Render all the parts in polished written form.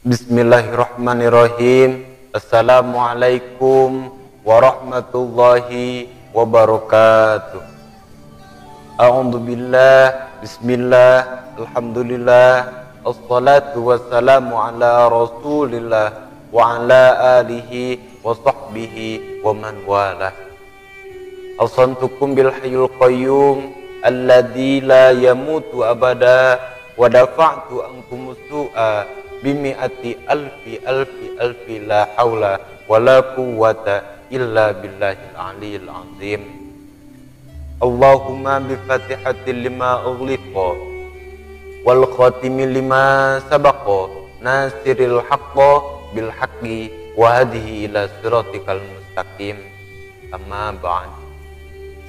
Bismillahirrahmanirrahim. Assalamualaikum warahmatullahi wabarakatuh. A'udzu billah, bismillah, alhamdulillah, assalatu wassalamu ala rasulillah wa ala alihi wa sahbihi wa man wala. Awsantukum bil hayyul qayyum alladzi la yamutu abada wa dafa'tu ankum su'a bimi'ati alfi la haula wala quwwata illa billahil aliyil azim. Allahumma bi fatihatil lima ughliqa wal khatimi lima sabaqa nasiril haqqo bil haqqi wa hadihi ila siratikal mustaqim. Amma ba'd.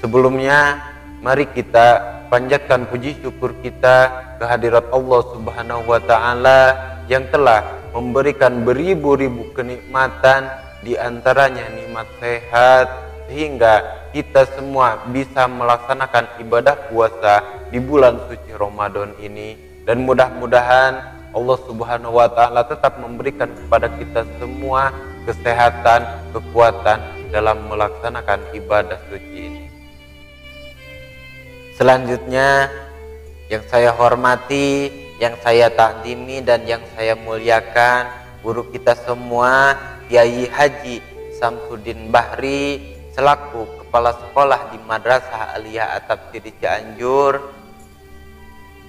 Sebelumnya mari kita panjatkan puji syukur kita kehadirat Allah Subhanahu wa taala yang telah memberikan beribu-ribu kenikmatan, di antaranya nikmat sehat, sehingga kita semua bisa melaksanakan ibadah puasa di bulan suci Ramadan ini. Dan mudah-mudahan Allah Subhanahu wa taala tetap memberikan kepada kita semua kesehatan, kekuatan dalam melaksanakan ibadah suci ini. Selanjutnya yang saya hormati, yang saya takdimi dan yang saya muliakan, guru kita semua, Kiai Haji Samsudin Bahri selaku kepala sekolah di Madrasah Aliyah At-Tafsir Cianjur.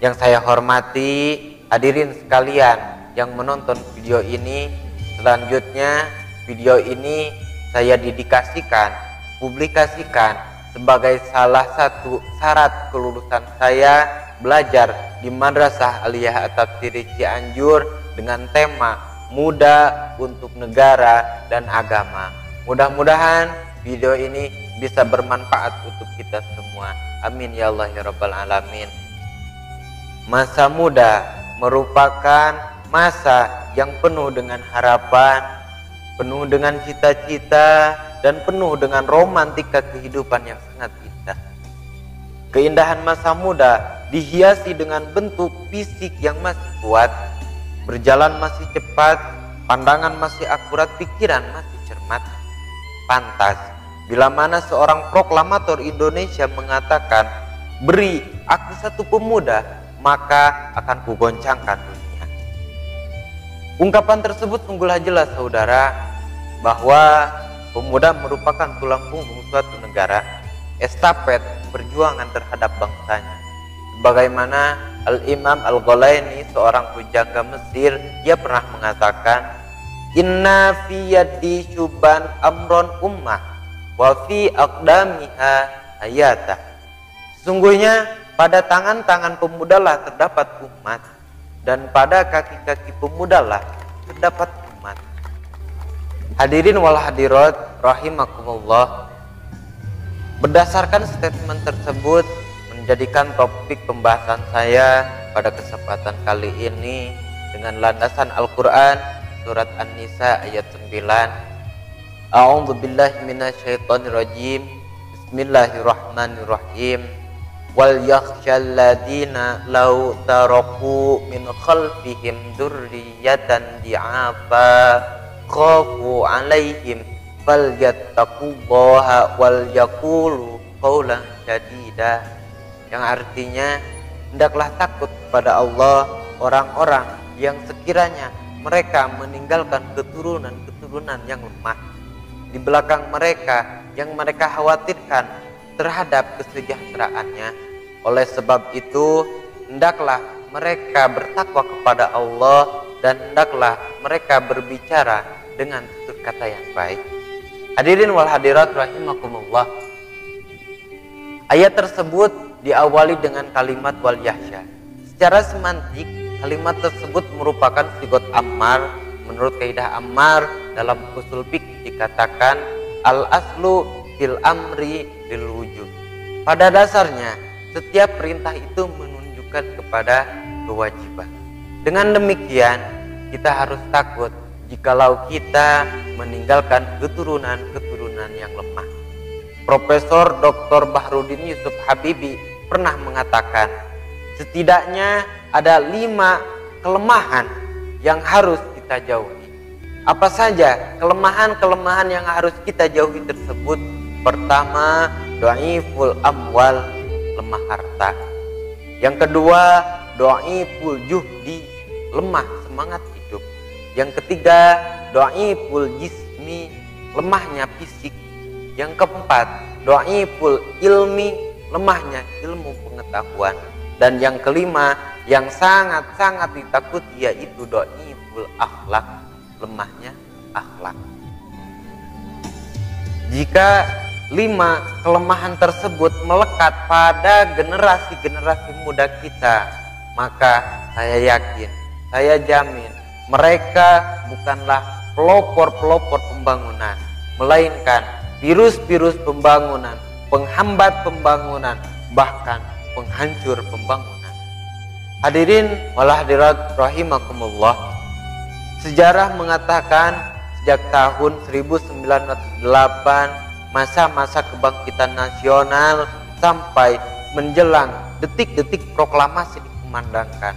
Yang saya hormati hadirin sekalian yang menonton video ini. Selanjutnya video ini saya dedikasikan, publikasikan sebagai salah satu syarat kelulusan saya belajar di Madrasah Aliyah At-Tafsir Cianjur dengan tema Muda untuk Negara dan Agama. Mudah-mudahan video ini bisa bermanfaat untuk kita semua. Amin ya Allah ya Rabbal Alamin. Masa muda merupakan masa yang penuh dengan harapan, penuh dengan cita-cita, dan penuh dengan romantika kehidupan yang sangat indah. Keindahan masa muda dihiasi dengan bentuk fisik yang masih kuat, berjalan masih cepat, pandangan masih akurat, pikiran masih cermat. Pantas bila mana seorang proklamator Indonesia mengatakan, "Beri aku satu pemuda, maka akan kugoncangkan dunia." Ungkapan tersebut sungguhlah jelas saudara, bahwa pemuda merupakan tulang punggung suatu negara, estafet perjuangan terhadap bangsanya. Sebagaimana Al-Imam Al-Ghulaini, seorang pujangga Mesir, dia pernah mengatakan, "Inna fi yadi syuban amron ummah wa fi aqdamiha hayata." Sesungguhnya pada tangan-tangan pemudalah terdapat umat, dan pada kaki-kaki pemudalah terdapat umat. Hadirin wal hadirat rahimakumullah, berdasarkan statement tersebut menjadikan topik pembahasan saya pada kesempatan kali ini dengan landasan Al-Quran surat An-Nisa ayat 9. A'udzu billahi minasyaitonir rajim. Bismillahirrahmanirrahim. Wal yakhshal ladina law taraku min khalfihim dzurriyyatan di'afa khafu 'alaihim falyattaqullaha wal yaqulu qawlan sadida. Yang artinya, hendaklah takut kepada Allah orang-orang yang sekiranya mereka meninggalkan keturunan-keturunan yang lemah di belakang mereka, yang mereka khawatirkan terhadap kesejahteraannya. Oleh sebab itu, hendaklah mereka bertakwa kepada Allah dan hendaklah mereka berbicara dengan tutur kata yang baik. Hadirin wal hadirat rahimakumullah, ayat tersebut diawali dengan kalimat wal yahsya. Secara semantik, kalimat tersebut merupakan sigot ammar. Menurut kaidah ammar dalam usul fikih dikatakan al aslu fil amri lil wujub. Pada dasarnya setiap perintah itu menunjukkan kepada kewajiban. Dengan demikian, kita harus takut jikalau kita meninggalkan keturunan-keturunan yang lemah. Profesor Dr. Bahrudin Yusuf Habibi pernah mengatakan, setidaknya ada 5 kelemahan yang harus kita jauhi. Apa saja kelemahan-kelemahan yang harus kita jauhi tersebut? Pertama, dhaiful amwal, lemah harta. Yang kedua, dhaiful juhdi, lemah semangat hidup. Yang ketiga, dhaiful jismi, lemahnya fisik. Yang keempat, dhaiful ilmi, lemahnya ilmu pengetahuan. Dan yang kelima, yang sangat-sangat ditakuti, yaitu dhaiful akhlak, lemahnya akhlak. Jika 5 kelemahan tersebut melekat pada generasi-generasi muda kita, maka saya yakin, saya jamin, mereka bukanlah pelopor-pelopor pembangunan, melainkan virus-virus pembangunan, penghambat pembangunan, bahkan penghancur pembangunan. Hadirin wal hadirat rahimakumullah. Sejarah mengatakan sejak tahun 1908 masa-masa kebangkitan nasional sampai menjelang detik-detik proklamasi dikumandangkan.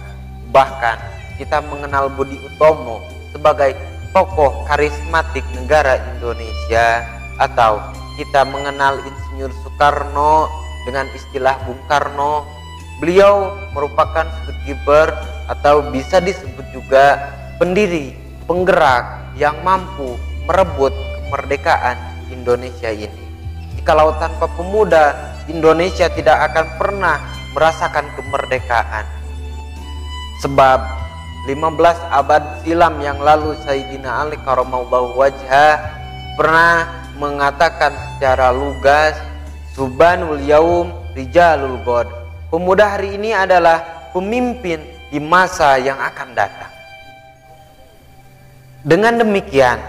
Bahkan kita mengenal Budi Utomo sebagai tokoh karismatik negara Indonesia, atau kita mengenal Insinyur Soekarno dengan istilah Bung Karno. Beliau merupakan kiper atau bisa disebut juga pendiri, penggerak yang mampu merebut kemerdekaan Indonesia ini. Jikalau tanpa pemuda, Indonesia tidak akan pernah merasakan kemerdekaan. Sebab 15 abad silam yang lalu Sayyidina Ali karamallahu wajhah pernah mengatakan secara lugas, Subhanul yaum rijalul ghad. Pemuda hari ini adalah pemimpin di masa yang akan datang. Dengan demikian,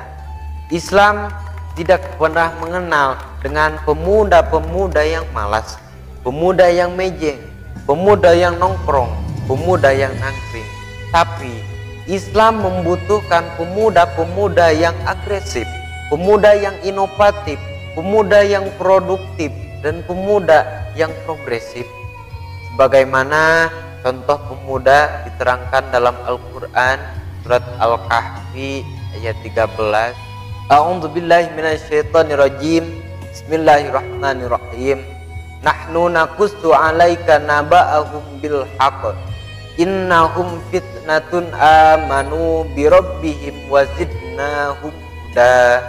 Islam tidak pernah mengenal dengan pemuda-pemuda yang malas, pemuda yang mejeng, pemuda yang nongkrong, pemuda yang nangkring. Tapi Islam membutuhkan pemuda-pemuda yang agresif, pemuda yang inovatif, pemuda yang produktif, dan pemuda yang progresif. Sebagaimana contoh pemuda diterangkan dalam Al-Quran surat Al-Kahfi ayat 13. A'udzubillahi minasyaitonirrajim. Bismillahirrahmanirrahim. Nahnu naqussu 'alaika naba'ahum bil haqq. Innahum fitnatun amanu bi rabbihim wa zidnahum huda.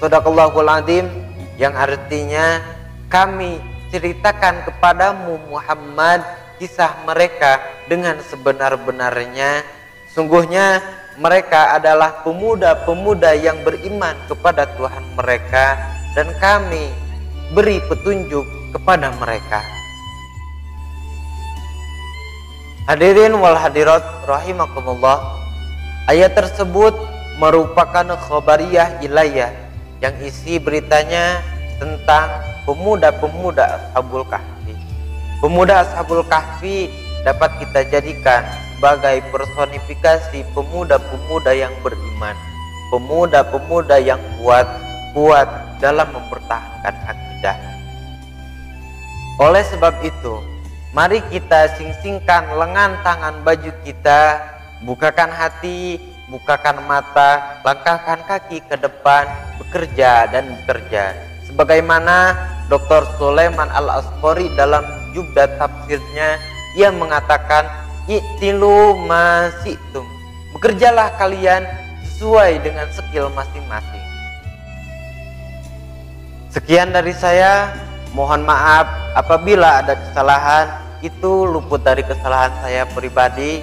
Shadaqallahul azim, yang artinya kami ceritakan kepadamu Muhammad kisah mereka dengan sebenar-benarnya. Sungguhnya mereka adalah pemuda-pemuda yang beriman kepada Tuhan mereka, dan kami beri petunjuk kepada mereka. Hadirin wal hadirat rahimakumullah, ayat tersebut merupakan khabariyah ilayah yang isi beritanya tentang pemuda-pemuda Ashabul Kahfi. Pemuda Ashabul Kahfi dapat kita jadikan sebagai personifikasi pemuda-pemuda yang beriman, pemuda-pemuda yang kuat dalam mempertahankan akidah. Oleh sebab itu, mari kita sing-singkan lengan tangan baju kita, bukakan hati, bukakan mata, langkahkan kaki ke depan, bekerja dan bekerja. Sebagaimana Dr. Sulaiman Al-Asqari dalam jubdah tafsirnya, ia mengatakan, "I'tilu masitum." Bekerjalah kalian sesuai dengan skill masing-masing. Sekian dari saya, mohon maaf apabila ada kesalahan, itu luput dari kesalahan saya pribadi.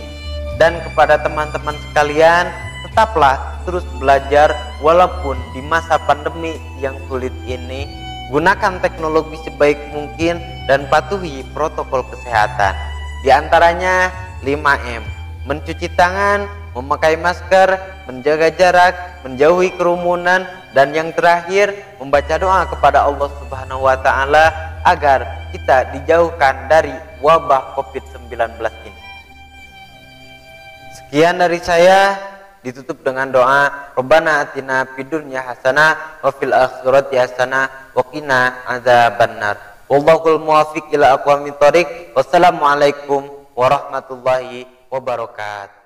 Dan kepada teman-teman sekalian, tetaplah terus belajar walaupun di masa pandemi yang sulit ini. Gunakan teknologi sebaik mungkin dan patuhi protokol kesehatan. Di antaranya 5M: mencuci tangan, memakai masker, menjaga jarak, menjauhi kerumunan, dan yang terakhir membaca doa kepada Allah Subhanahu wa taala agar kita dijauhkan dari wabah Covid-19 ini. Sekian dari saya, ditutup dengan doa, Rabbana atina fid dunya hasanah wa fil akhirati hasanah wa qina adzabannar. Wallahul muwaffiq ila aqwamit thoriq. Wassalamualaikum warahmatullahi wabarakatuh.